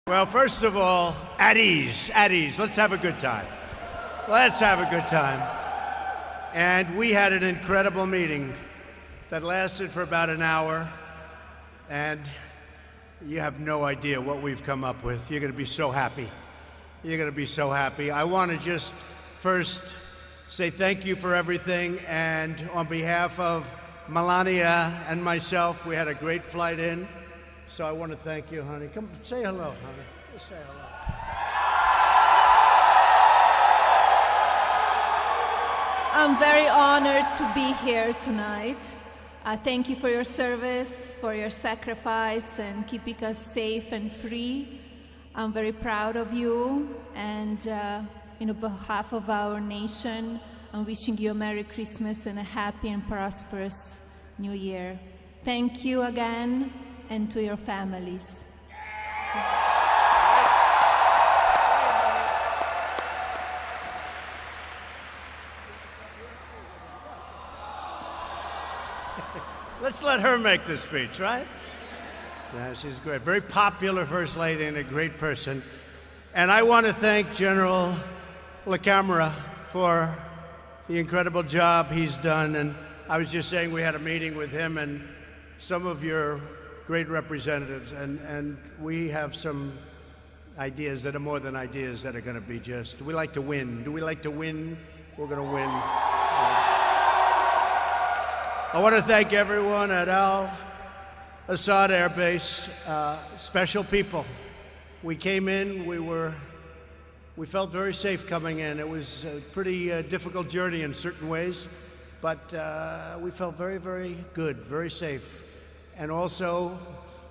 Well, first of all, at ease. Let's have a good time. Let's have a good time. And we had an incredible meeting that lasted for about an hour, and you have no idea what we've come up with. You're going to be so happy. You're going to be so happy. I want to just first say thank you for everything, and on behalf of Melania and myself, we had a great flight in, so I want to thank you, honey. Come say hello, honey. Just say hello. I'm very honored to be here tonight. Thank you for your service, for your sacrifice, and keeping us safe and free. I'm very proud of you, and on behalf of our nation, I'm wishing you a Merry Christmas and a happy and prosperous New Year. Thank you again, and to your families. Let's let her make the speech, right? Yeah, she's great. Very popular First Lady and a great person. And I want to thank General LaCamera for the incredible job he's done. And I was just saying we had a meeting with him and some of your great representatives. And we have some ideas that are more than ideas that are going to be just, we like to win. Do we like to win? We're going to win. I want to thank everyone at Asad Air Base, special people. We came in, we felt very safe coming in. It was a pretty difficult journey in certain ways, but we felt very, very good, very safe. And also,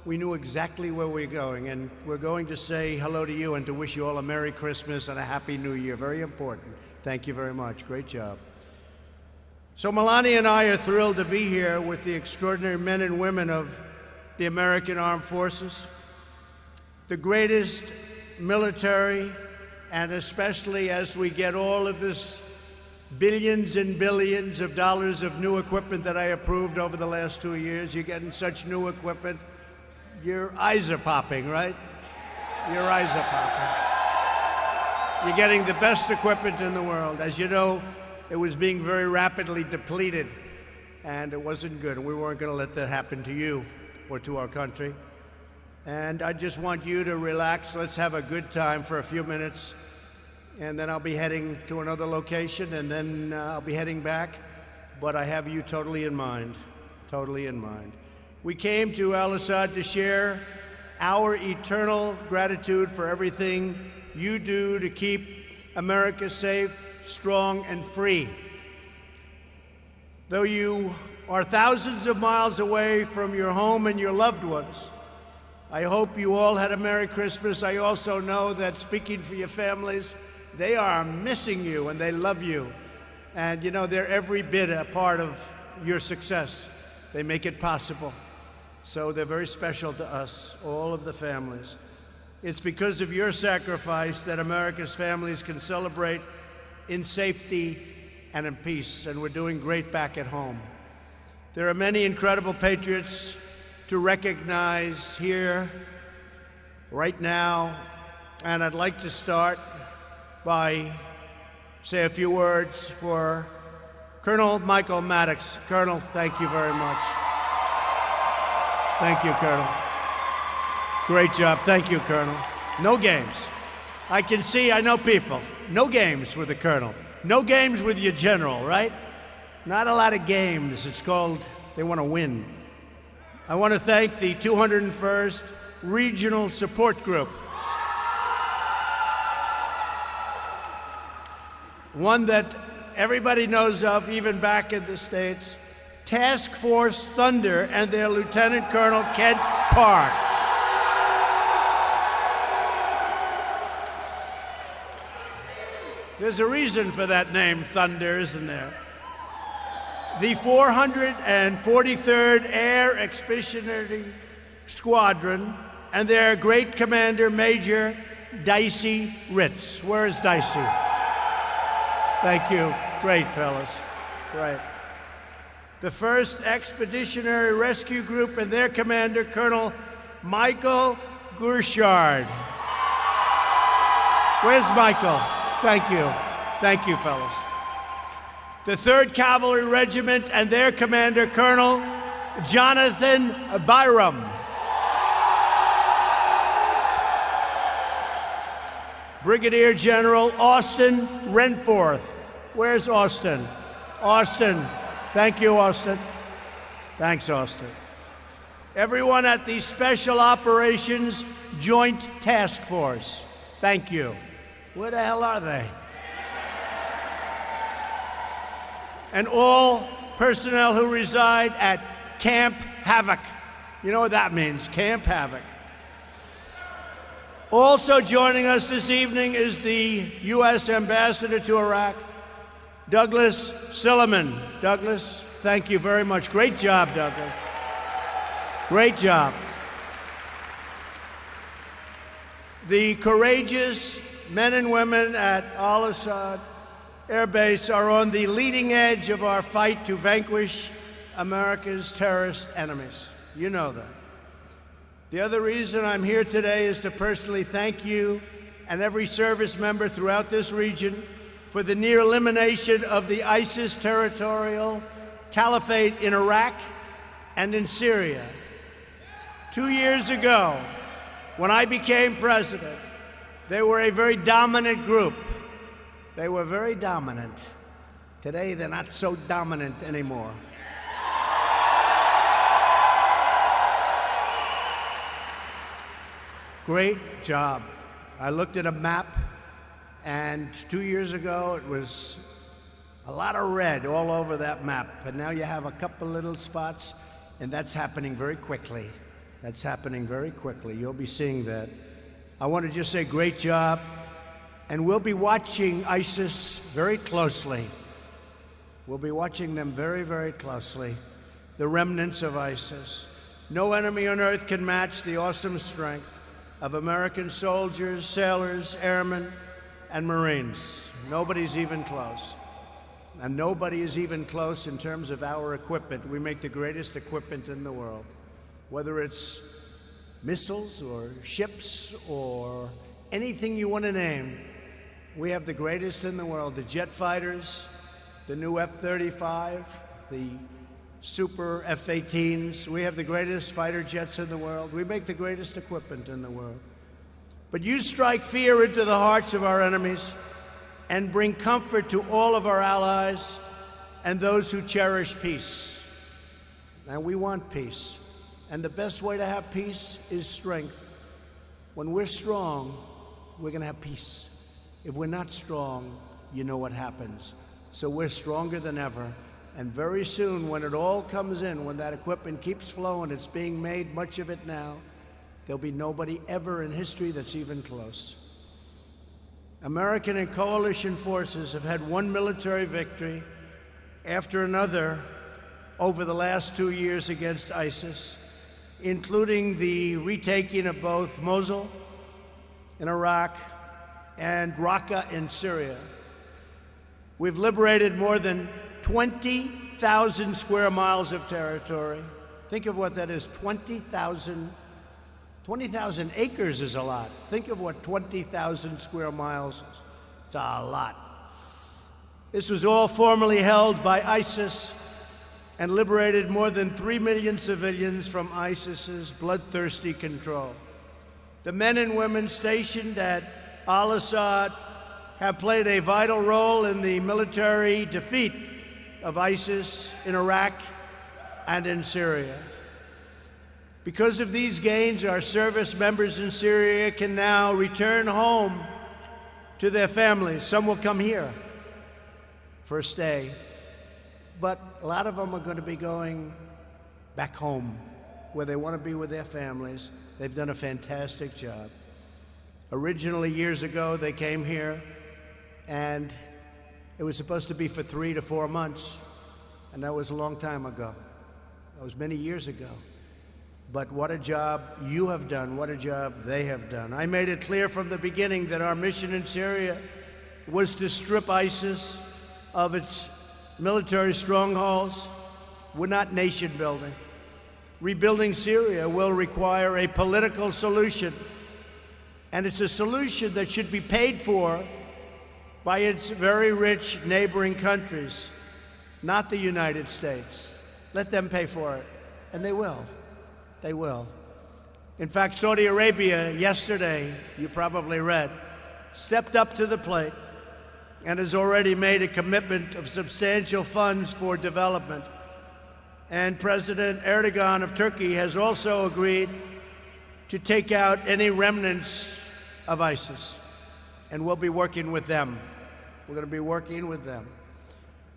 we knew exactly where we were going, and we're going to say hello to you and to wish you all a Merry Christmas and a Happy New Year. Very important. Thank you very much. Great job. So Melania and I are thrilled to be here with the extraordinary men and women of the American Armed Forces, the greatest military, and especially as we get all of this billions and billions of dollars of new equipment that I approved over the last 2 years. You're getting such new equipment, your eyes are popping, right? Your eyes are popping. You're getting the best equipment in the world. As you know, it was being very rapidly depleted, and it wasn't good, and we weren't going to let that happen to you or to our country. And I just want you to relax. Let's have a good time for a few minutes, and then I'll be heading to another location, and then I'll be heading back, but I have you totally in mind, totally in mind. We came to Al-Assad to share our eternal gratitude for everything you do to keep America safe, strong, and free. Though you are thousands of miles away from your home and your loved ones, I hope you all had a Merry Christmas. I also know that, speaking for your families, they are missing you and they love you. And you know, they're every bit a part of your success. They make it possible. So they're very special to us, all of the families. It's because of your sacrifice that America's families can celebrate in safety and in peace, and we're doing great back at home. There are many incredible patriots to recognize here right now, and I'd like to start by say a few words for Colonel Michael Maddox. Colonel, thank you very much. Thank you, Colonel. Great job. Thank you, Colonel. No games. I can see, I know people. No games with the Colonel. No games with your General, right? Not a lot of games. It's called, they want to win. I want to thank the 201st Regional Support Group. One that everybody knows of, even back in the States, Task Force Thunder and their Lieutenant Colonel Kent Park. There's a reason for that name, Thunder, isn't there? The 443rd Air Expeditionary Squadron and their great commander, Major Dicey Ritz. Where is Dicey? Thank you. Great, fellas. Great. The 1st Expeditionary Rescue Group and their commander, Colonel Michael Gurshard. Where's Michael? Thank you. Thank you, fellas. The 3rd Cavalry Regiment and their commander, Colonel Jonathan Byram. Brigadier General Austin Renforth. Where's Austin? Austin. Thank you, Austin. Thanks, Austin. Everyone at the Special Operations Joint Task Force. Thank you. Where the hell are they? And all personnel who reside at Camp Havoc. You know what that means, Camp Havoc. Also joining us this evening is the U.S. Ambassador to Iraq, Douglas Silliman. Douglas, thank you very much. Great job, Douglas. Great job. The courageous men and women at Asad Air Base are on the leading edge of our fight to vanquish America's terrorist enemies. You know that. The other reason I'm here today is to personally thank you and every service member throughout this region for the near elimination of the ISIS territorial caliphate in Iraq and in Syria. 2 years ago, when I became president, they were a very dominant group. They were very dominant. Today, they're not so dominant anymore. Great job. I looked at a map, and 2 years ago, it was a lot of red all over that map. And now you have a couple little spots, and that's happening very quickly. That's happening very quickly. You'll be seeing that. I want to just say great job. And we'll be watching ISIS very closely. We'll be watching them very, very closely. The remnants of ISIS. No enemy on earth can match the awesome strength of American soldiers, sailors, airmen, and Marines. Nobody's even close. And nobody is even close in terms of our equipment. We make the greatest equipment in the world. Whether it's missiles or ships or anything you want to name, we have the greatest in the world. The jet fighters, the new F-35, the super F-18s. We have the greatest fighter jets in the world. We make the greatest equipment in the world. But you strike fear into the hearts of our enemies and bring comfort to all of our allies and those who cherish peace. And we want peace. And the best way to have peace is strength. When we're strong, we're going to have peace. If we're not strong, you know what happens. So we're stronger than ever. And very soon, when it all comes in, when that equipment keeps flowing, it's being made, much of it now, there'll be nobody ever in history that's even close. American and coalition forces have had one military victory after another over the last 2 years against ISIS, including the retaking of both Mosul in Iraq and Raqqa in Syria. We've liberated more than 20,000 square miles of territory. Think of what that is, 20,000 acres is a lot. Think of what 20,000 square miles is. It's a lot. This was all formerly held by ISIS and liberated more than 3 million civilians from ISIS's bloodthirsty control. The men and women stationed at al-Assad have played a vital role in the military defeat of ISIS in Iraq and in Syria. Because of these gains, our service members in Syria can now return home to their families. Some will come here for a stay, but a lot of them are going to be going back home where they want to be with their families. They've done a fantastic job. Originally, years ago, they came here, and it was supposed to be for 3 to 4 months, and that was a long time ago. That was many years ago. But what a job you have done, what a job they have done. I made it clear from the beginning that our mission in Syria was to strip ISIS of its military strongholds. We're not nation building. Rebuilding Syria will require a political solution And it's a solution that should be paid for by its very rich neighboring countries, not the United States. Let them pay for it, and they will. They will. In fact, Saudi Arabia yesterday, you probably read, stepped up to the plate and has already made a commitment of substantial funds for development. And President Erdogan of Turkey has also agreed to take out any remnants of ISIS, and we'll be working with them. We're going to be working with them.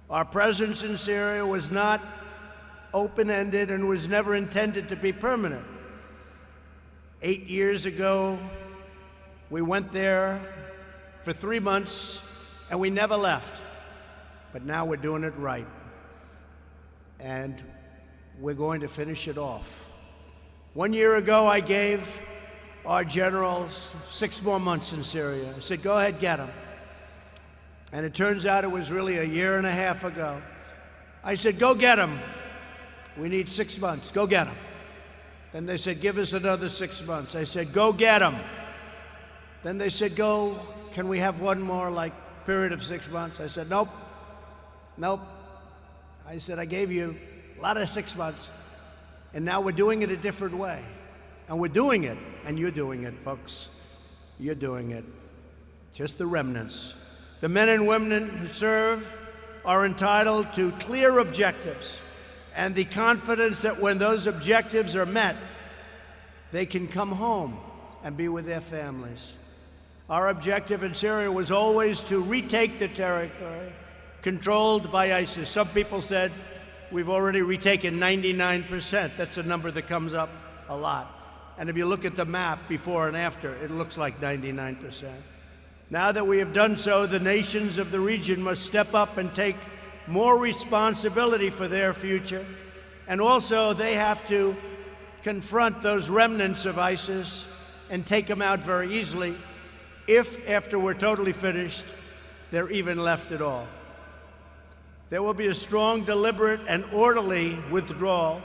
Our presence in Syria was not open-ended and was never intended to be permanent. 8 years ago, we went there for 3 months, and we never left. But now we're doing it right. And we're going to finish it off. 1 year ago, I gave our generals 6 more months in Syria. I said, go ahead, get them. And it turns out it was really a year and a half ago. I said, go get them. We need 6 months. Go get them. Then they said, give us another 6 months. I said, go get them. Then they said, can we have one more, period of 6 months? I said, nope. I said, I gave you a lot of 6 months, and now we're doing it a different way. And we're doing it, and you're doing it, folks. You're doing it. Just the remnants. The men and women who serve are entitled to clear objectives and the confidence that when those objectives are met, they can come home and be with their families. Our objective in Syria was always to retake the territory controlled by ISIS. Some people said we've already retaken 99%. That's a number that comes up a lot. And if you look at the map before and after, it looks like 99%. Now that we have done so, the nations of the region must step up and take more responsibility for their future. And also, they have to confront those remnants of ISIS and take them out very easily, if, after we're totally finished, they're even left at all. There will be a strong, deliberate, and orderly withdrawal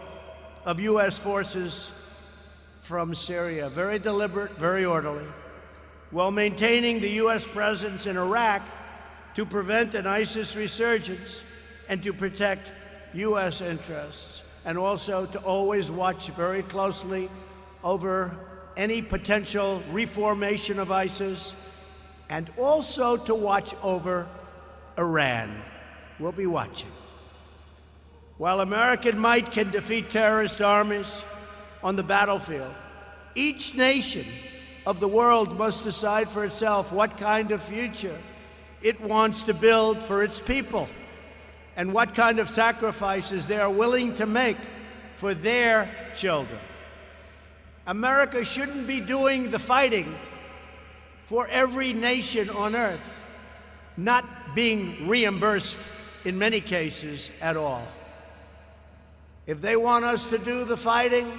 of U.S. forces from Syria. Very deliberate, very orderly, while maintaining the U.S. presence in Iraq to prevent an ISIS resurgence and to protect U.S. interests, and also to always watch very closely over any potential reformation of ISIS, and also to watch over Iran. We'll be watching. While American might can defeat terrorist armies on the battlefield, each nation of the world must decide for itself what kind of future it wants to build for its people and what kind of sacrifices they are willing to make for their children. America shouldn't be doing the fighting for every nation on earth, not being reimbursed in many cases at all. If they want us to do the fighting,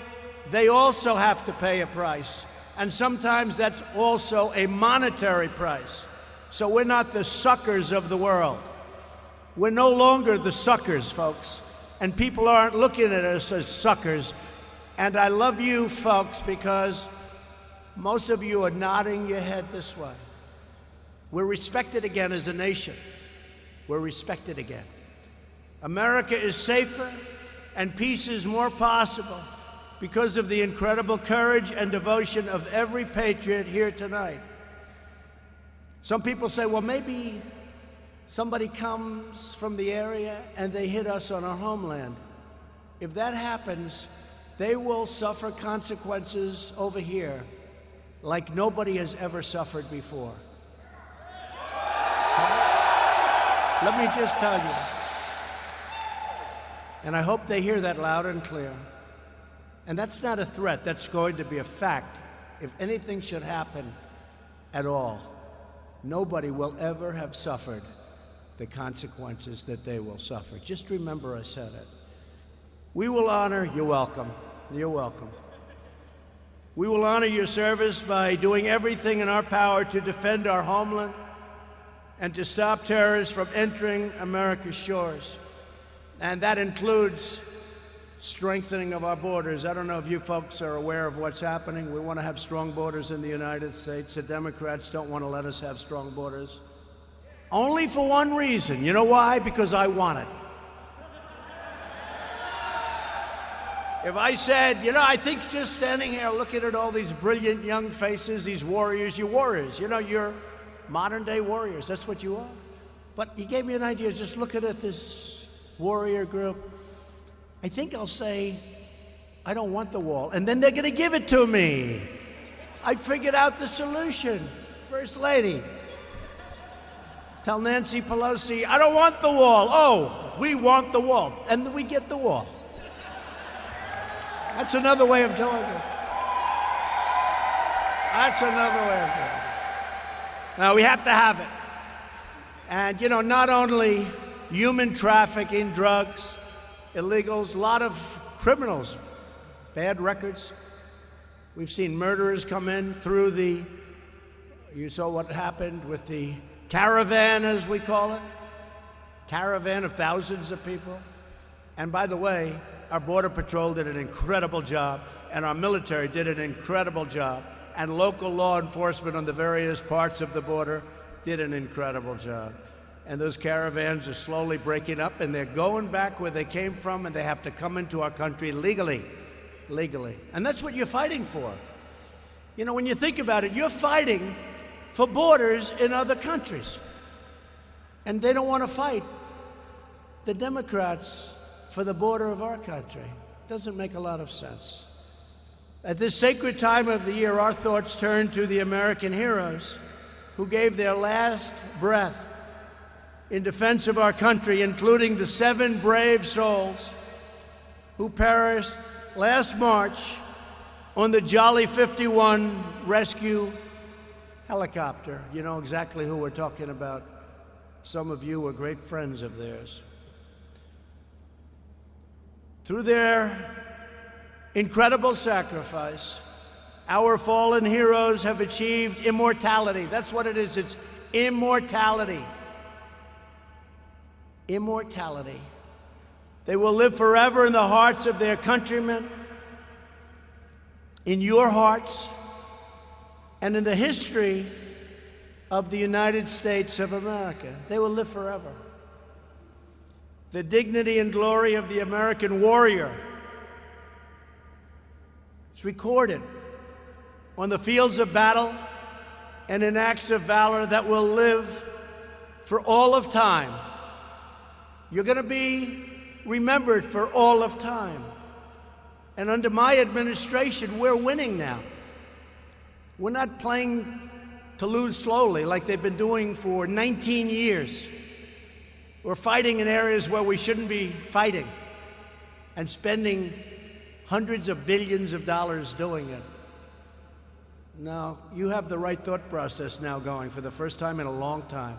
they also have to pay a price. And sometimes that's also a monetary price. So we're not the suckers of the world. We're no longer the suckers, folks. And people aren't looking at us as suckers. And I love you, folks, because most of you are nodding your head this way. We're respected again as a nation. We're respected again. America is safer and peace is more possible because of the incredible courage and devotion of every patriot here tonight. Some people say, well, maybe somebody comes from the area and they hit us on our homeland. If that happens, they will suffer consequences over here like nobody has ever suffered before. Let me just tell you, and I hope they hear that loud and clear. And that's not a threat, that's going to be a fact. If anything should happen at all, nobody will ever have suffered the consequences that they will suffer. Just remember I said it. We will honor, you're welcome, you're welcome. We will honor your service by doing everything in our power to defend our homeland and to stop terrorists from entering America's shores. And that includes strengthening of our borders. I don't know if you folks are aware of what's happening. We want to have strong borders in the United States. The Democrats don't want to let us have strong borders. Only for one reason. You know why? Because I want it. If I said, you know, I think just standing here looking at all these brilliant young faces, these warriors, you're warriors. You know, you're modern-day warriors. That's what you are. But you gave me an idea, just looking at this warrior group. I think I'll say, I don't want the wall. And then they're going to give it to me. I figured out the solution. First Lady, tell Nancy Pelosi, I don't want the wall. Oh, we want the wall. And we get the wall. That's another way of doing it. That's another way of doing it. Now, we have to have it. And, you know, not only human trafficking, drugs, illegals, a lot of criminals, bad records. We've seen murderers come in through the, you saw what happened with the caravan, as we call it, caravan of thousands of people. And by the way, our Border Patrol did an incredible job, and our military did an incredible job, and local law enforcement on the various parts of the border did an incredible job. And those caravans are slowly breaking up, and they're going back where they came from, and they have to come into our country legally. And that's what you're fighting for. You know, when you think about it, you're fighting for borders in other countries. And they don't want to fight the Democrats for the border of our country. Doesn't make a lot of sense. At this sacred time of the year, our thoughts turn to the American heroes who gave their last breath in defense of our country, including the 7 brave souls who perished last March on the Jolly 51 rescue helicopter. You know exactly who we're talking about. Some of you were great friends of theirs. Through their incredible sacrifice, our fallen heroes have achieved immortality. That's what it is. It's immortality. Immortality. They will live forever in the hearts of their countrymen, in your hearts, and in the history of the United States of America. They will live forever. The dignity and glory of the American warrior is recorded on the fields of battle and in acts of valor that will live for all of time. You're going to be remembered for all of time. And under my administration, we're winning now. We're not playing to lose slowly like they've been doing for 19 years. We're fighting in areas where we shouldn't be fighting and spending hundreds of billions of dollars doing it. No, you have the right thought process now going for the first time in a long time.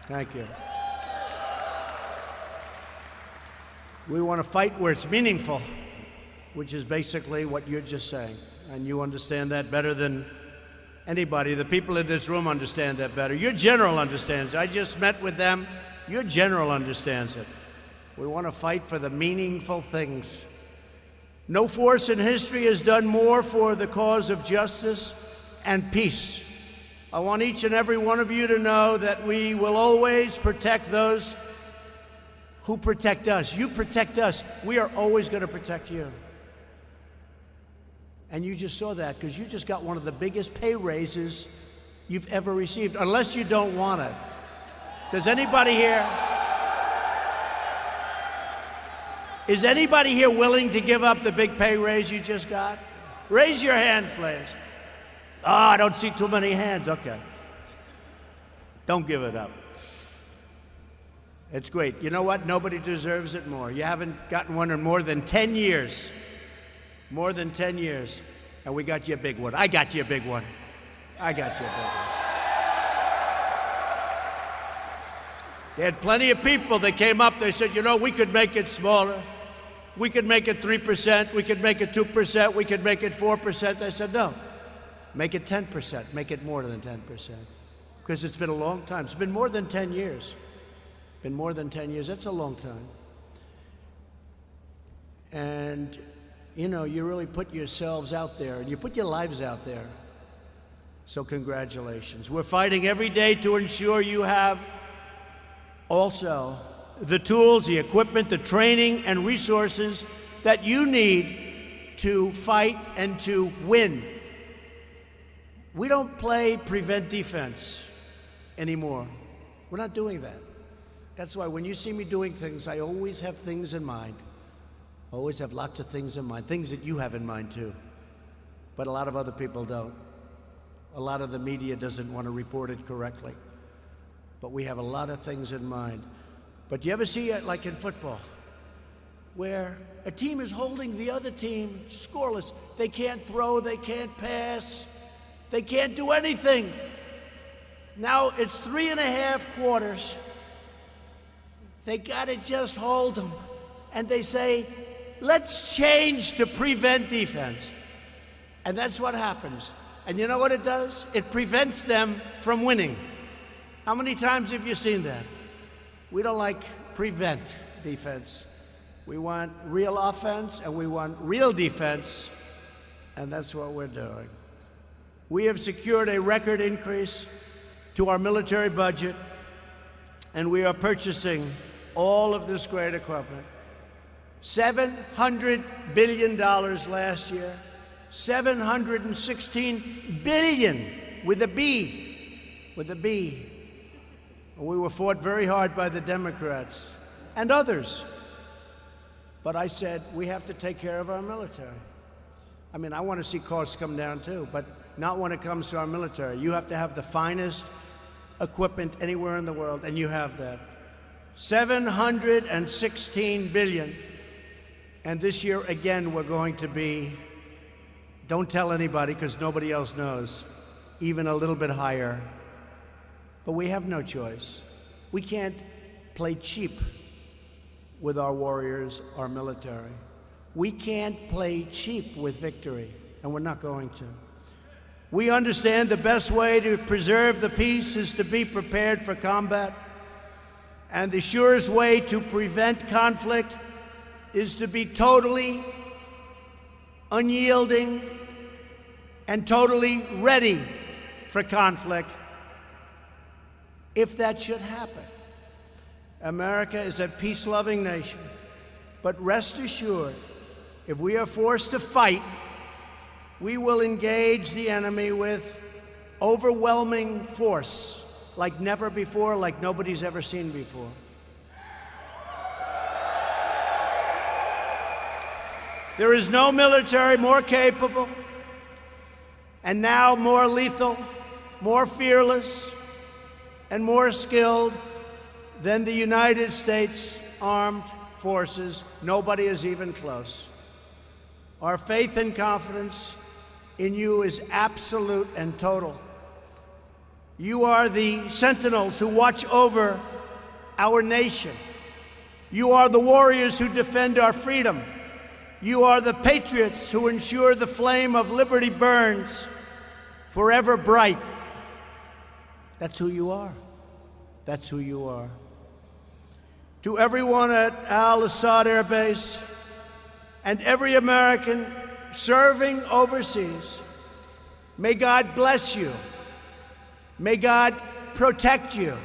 Thank you. We want to fight where it's meaningful, which is basically what you're just saying. And you understand that better than anybody. The people in this room understand that better. Your general understands it. I just met with them. Your general understands it. We want to fight for the meaningful things. No force in history has done more for the cause of justice and peace. I want each and every one of you to know that we will always protect those who protect us. You protect us. We are always going to protect you. And you just saw that because you just got one of the biggest pay raises you've ever received, unless you don't want it. Does anybody here? Is anybody here willing to give up the big pay raise you just got? Raise your hand, please. Oh, I don't see too many hands. Okay. Don't give it up. It's great. You know what? Nobody deserves it more. You haven't gotten one in more than 10 years. More than 10 years. And we got you a big one. I got you a big one. I got you a big one. They had plenty of people that came up. They said, you know, we could make it smaller. We could make it 3%. We could make it 2%. We could make it 4%. I said, no. Make it 10%. Make it more than 10%. Because it's been a long time. It's been more than 10 years. Been more than 10 years. That's a long time. And, you know, you really put yourselves out there, and you put your lives out there. So congratulations. We're fighting every day to ensure you have also the tools, the equipment, the training, and resources that you need to fight and to win. We don't play prevent defense anymore. We're not doing that. That's why when you see me doing things, I always have things in mind. I always have lots of things in mind, things that you have in mind too. But a lot of other people don't. A lot of the media doesn't want to report it correctly. But we have a lot of things in mind. But you ever see it like in football, where a team is holding the other team scoreless? They can't throw, they can't pass, they can't do anything. Now it's 3.5 quarters. They gotta just hold them. And they say, let's change to prevent defense. And that's what happens. And you know what it does? It prevents them from winning. How many times have you seen that? We don't like prevent defense. We want real offense and we want real defense, and that's what we're doing. We have secured a record increase to our military budget, and we are purchasing all of this great equipment. $700 billion last year, $716 billion with a B, with a B. We were fought very hard by the Democrats and others. But I said, we have to take care of our military. I mean, I want to see costs come down too, but not when it comes to our military. You have to have the finest equipment anywhere in the world, and you have that. $716 billion. And this year, again, we're going to be, don't tell anybody because nobody else knows, even a little bit higher. But we have no choice. We can't play cheap with our warriors, our military. We can't play cheap with victory, and we're not going to. We understand the best way to preserve the peace is to be prepared for combat, and the surest way to prevent conflict is to be totally unyielding and totally ready for conflict if that should happen. America is a peace-loving nation, but rest assured, if we are forced to fight, we will engage the enemy with overwhelming force, like never before, like nobody's ever seen before. There is no military more capable, and now more lethal, more fearless, and more skilled than the United States Armed Forces. Nobody is even close. Our faith and confidence in you is absolute and total. You are the sentinels who watch over our nation. You are the warriors who defend our freedom. You are the patriots who ensure the flame of liberty burns forever bright. That's who you are. That's who you are. To everyone at Asad Air Base and every American serving overseas, may God bless you. May God protect you.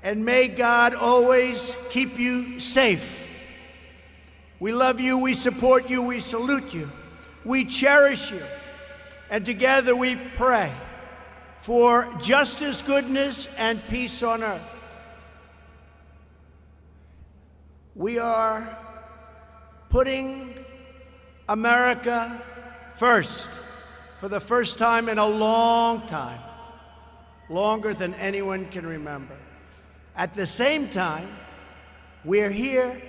And may God always keep you safe. We love you, we support you, we salute you, we cherish you. And together we pray for justice, goodness, and peace on earth. We are putting America first for the first time in a long time, longer than anyone can remember. At the same time, we're here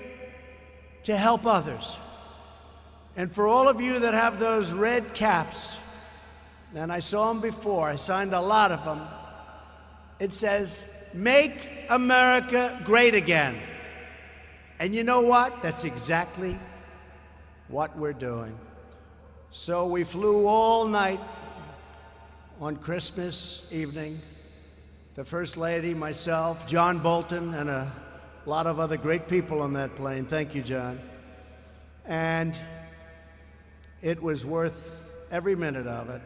to help others. And for all of you that have those red caps, and I saw them before, I signed a lot of them, it says, "Make America Great Again." And you know what? That's exactly what we're doing. So we flew all night on Christmas evening. The First Lady, myself, John Bolton, and a lot of other great people on that plane. Thank you, John. And it was worth every minute of it.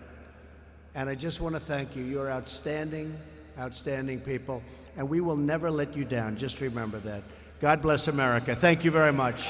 And I just want to thank you. You're outstanding, outstanding people. And we will never let you down. Just remember that. God bless America. Thank you very much.